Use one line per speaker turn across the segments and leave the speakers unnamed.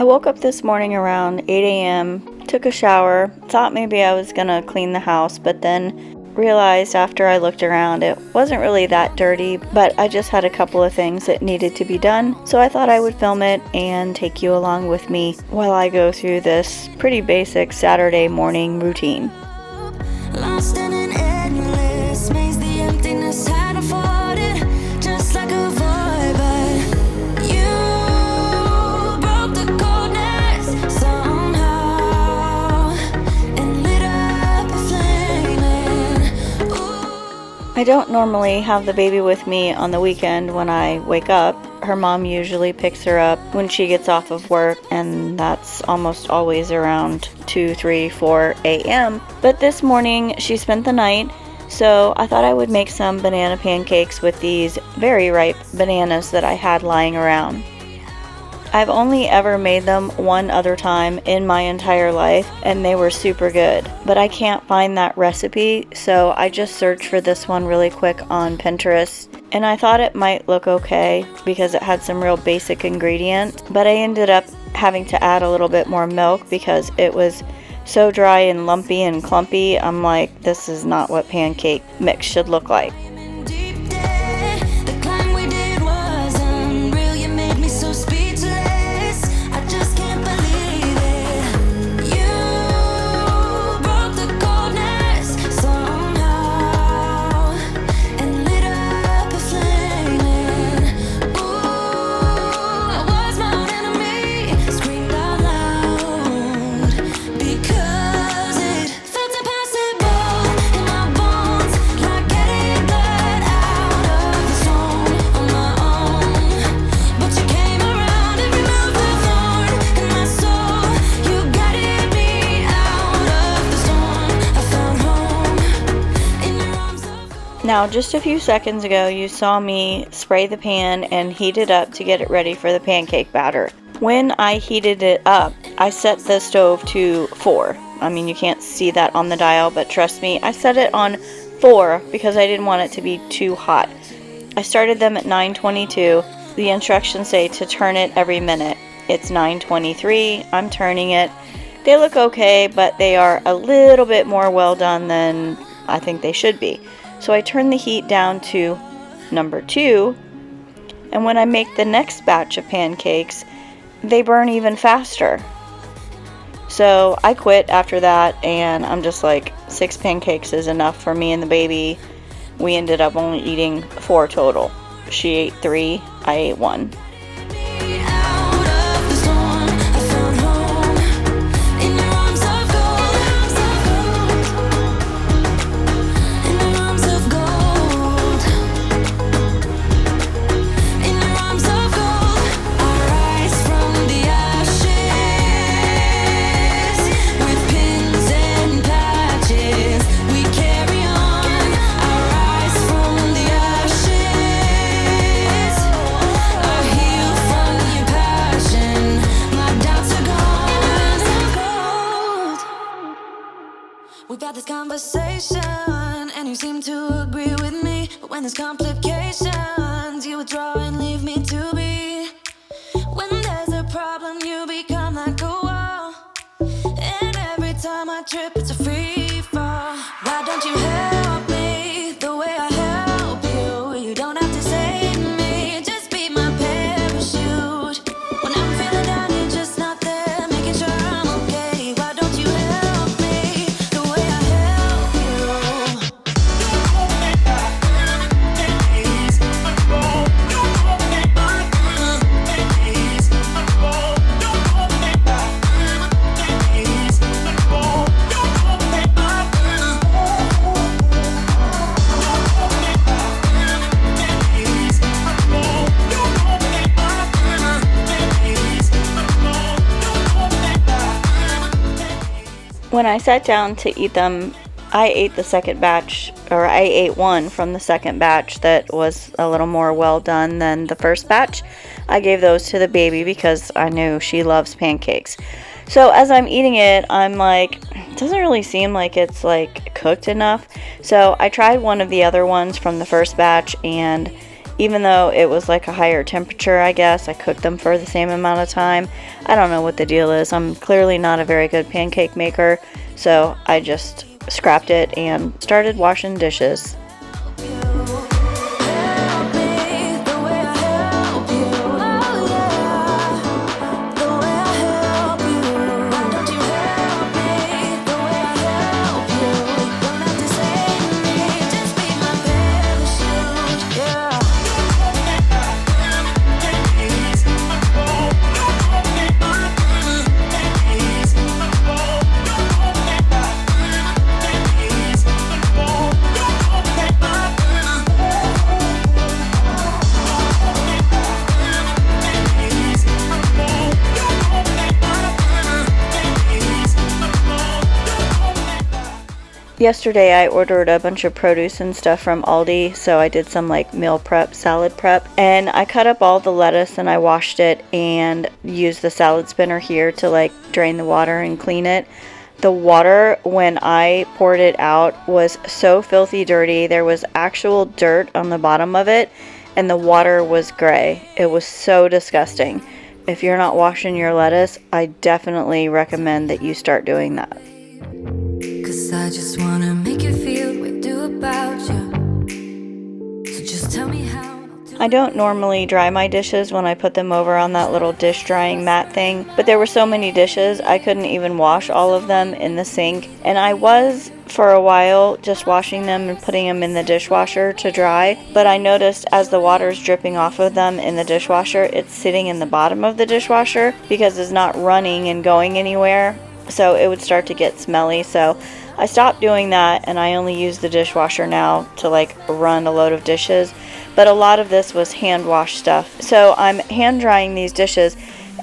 I woke up this morning around 8 a.m., took a shower, thought maybe I was gonna clean the house, but then realized after I looked around it wasn't really that dirty, but I just had a couple of things that needed to be done, so I thought I would film it and take you along with me while I go through this pretty basic Saturday morning routine.
Lost in an endless maze, the emptiness had unfolded, just like a void, but you broke the coldness somehow and lit up a flame.
I don't normally have the baby with me on the weekend when I wake up. Her mom usually picks her up when she gets off of work, and that's almost always around 2, 3, 4 a.m. But this morning she spent the night, so I thought I would make some banana pancakes with these very ripe bananas that I had lying around. I've only ever made them one other time in my entire life, and they were super good. But I can't find that recipe, so I just searched for this one really quick on Pinterest. And I thought it might look okay because it had some real basic ingredients. But I ended up having to add a little bit more milk because it was so dry and lumpy and clumpy. I'm like, this is not what pancake mix should look like. Now, just a few seconds ago, you saw me spray the pan and heat it up to get it ready for the pancake batter. When I heated it up, I set the stove to 4. I mean, you can't see that on the dial, but trust me, I set it on 4 because I didn't want it to be too hot. I started them at 9:22. The instructions say to turn it every minute. It's 9:23. I'm turning it. They look okay, but they are a little bit more well done than I think they should be. So I turn the heat down to number 2, and when I make the next batch of pancakes, they burn even faster. So I quit after that, and I'm just like, 6 pancakes is enough for me and the baby. We ended up only eating 4 total. She ate 3, I ate 1.
We've had this conversation, and you seem to agree with me. But when there's complications, you withdraw and leave me to be. When there's a problem, you become like a wall. And every time I trip, it's a free fall. Why don't you help me the way I help you? You don't have to save me, just be my parachute. When I'm feeling down, you're just not there, making sure I'm okay. Why don't you help me the way I help you?
When I sat down to eat them, I ate the second batch, or I ate one from the second batch that was a little more well done than the first batch. I gave those to the baby because I knew she loves pancakes. So as I'm eating it, I'm like, it doesn't really seem like it's like cooked enough. So I tried one of the other ones from the first batch, and even though it was like a higher temperature, I guess. I cooked them for the same amount of time. I don't know what the deal is. I'm clearly not a very good pancake maker, so I just scrapped it and started washing dishes. Yesterday I ordered a bunch of produce and stuff from Aldi, so I did some like meal prep, salad prep, and I cut up all the lettuce and I washed it and used the salad spinner here to like drain the water and clean it. The water, when I poured it out, was so filthy dirty. There was actual dirt on the bottom of it, and the water was gray. It was so disgusting. If you're not washing your lettuce, I definitely recommend that you start doing that.
I just wanna make you feel what I do about you. So just tell me how.
I don't normally dry my dishes when I put them over on that little dish drying mat thing, but there were so many dishes I couldn't even wash all of them in the sink, and I was for a while just washing them and putting them in the dishwasher to dry, but I noticed as the water's dripping off of them in the dishwasher, it's sitting in the bottom of the dishwasher because it's not running and going anywhere, so it would start to get smelly. So I stopped doing that, and I only use the dishwasher now to like run a load of dishes, but a lot of this was hand wash stuff. So I'm hand drying these dishes,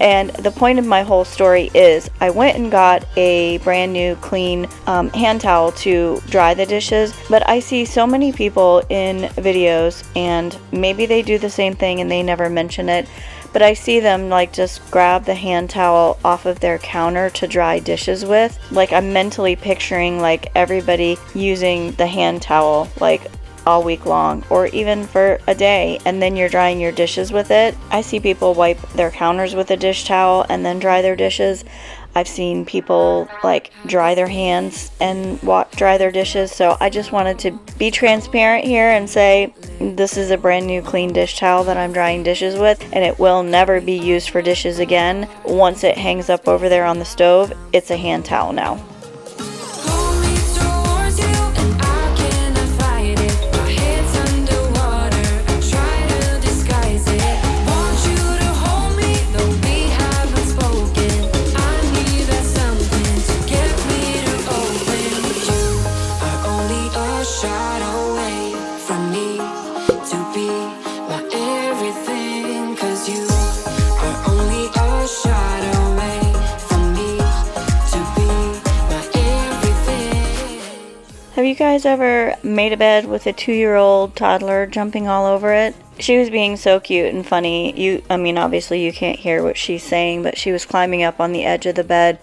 and the point of my whole story is I went and got a brand new clean hand towel to dry the dishes, but I see so many people in videos, and maybe they do the same thing and they never mention it, but I see them like just grab the hand towel off of their counter to dry dishes with. Like I'm mentally picturing like everybody using the hand towel like all week long or even for a day, and then you're drying your dishes with it. I see people wipe their counters with a dish towel and then dry their dishes. I've seen people like dry their hands and dry their dishes. So I just wanted to be transparent here and say this is a brand new clean dish towel that I'm drying dishes with, and it will never be used for dishes again. Once it hangs up over there on the stove, it's a hand towel now. Have you guys ever made a bed with a 2-year-old toddler jumping all over it? She was being so cute and funny. Obviously you can't hear what she's saying, but she was climbing up on the edge of the bed,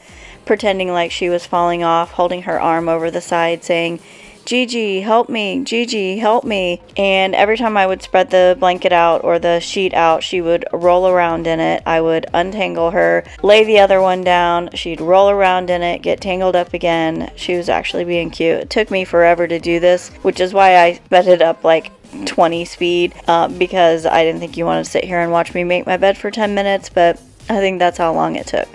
pretending like she was falling off, holding her arm over the side, saying, "Gigi, help me, Gigi, help me." And every time I would spread the blanket out or the sheet out, she would roll around in it. I would untangle her, lay the other one down, she'd roll around in it, get tangled up again. She was actually being cute. It took me forever to do this, which is why I sped it up like 20 speed, because I didn't think you wanted to sit here and watch me make my bed for 10 minutes, but I think that's how long it took.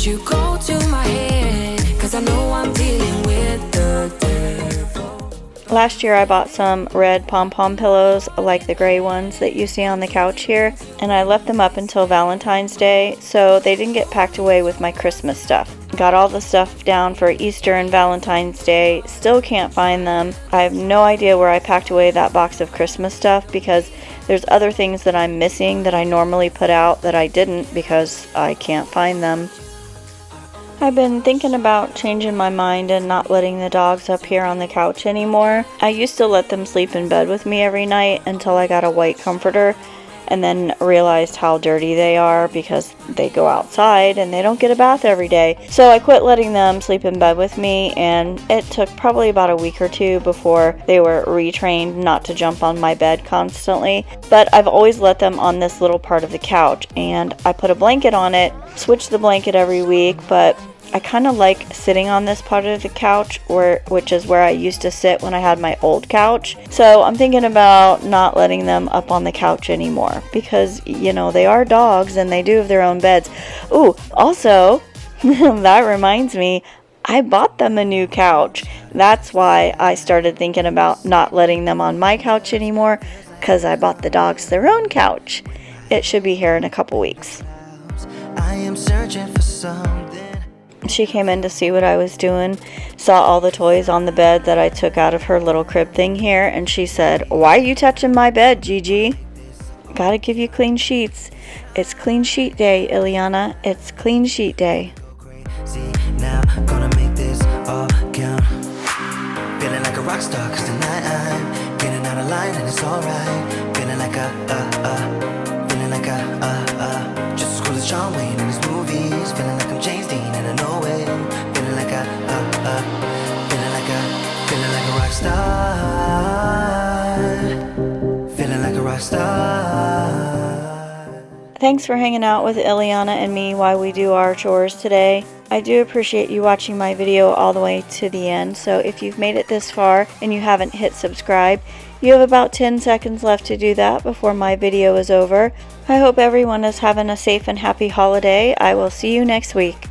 You go to my head, 'cause I know I'm dealing with the devil.
Last year I bought some red pom-pom pillows like the gray ones that you see on the couch here, and I left them up until Valentine's Day so they didn't get packed away with my Christmas stuff. Got all the stuff down for Easter and Valentine's Day, still can't find them. I have no idea where I packed away that box of Christmas stuff because there's other things that I'm missing that I normally put out that I didn't because I can't find them. I've been thinking about changing my mind and not letting the dogs up here on the couch anymore. I used to let them sleep in bed with me every night until I got a white comforter, and then realized how dirty they are because they go outside and they don't get a bath every day. So I quit letting them sleep in bed with me, and it took probably about a week or two before they were retrained not to jump on my bed constantly. But I've always let them on this little part of the couch, and I put a blanket on it, switch the blanket every week, but I kind of like sitting on this part of the couch, which is where I used to sit when I had my old couch. So I'm thinking about not letting them up on the couch anymore because, you know, they are dogs and they do have their own beds. Ooh, also, that reminds me, I bought them a new couch. That's why I started thinking about not letting them on my couch anymore, because I bought the dogs their own couch. It should be here in a couple weeks.
I am searching for something.
She came in to see what I was doing, saw all the toys on the bed that I took out of her little crib thing here, and she said, "Why are you touching my bed, Gigi?" Gotta give you clean sheets. It's clean sheet day, Ileana. It's clean sheet day.
See, now gonna make this all count. Feeling like a rock star, cause tonight I'm getting out of line and it's alright. Feeling like just as cool as John Wayne in his movies. Feeling like I'm James Dean and I know it. Feeling like feeling like a rock star. Feeling like a rock star.
Thanks for hanging out with Ileana and me while we do our chores today. I do appreciate you watching my video all the way to the end, so if you've made it this far and you haven't hit subscribe, you have about 10 seconds left to do that before my video is over. I hope everyone is having a safe and happy holiday. I will see you next week.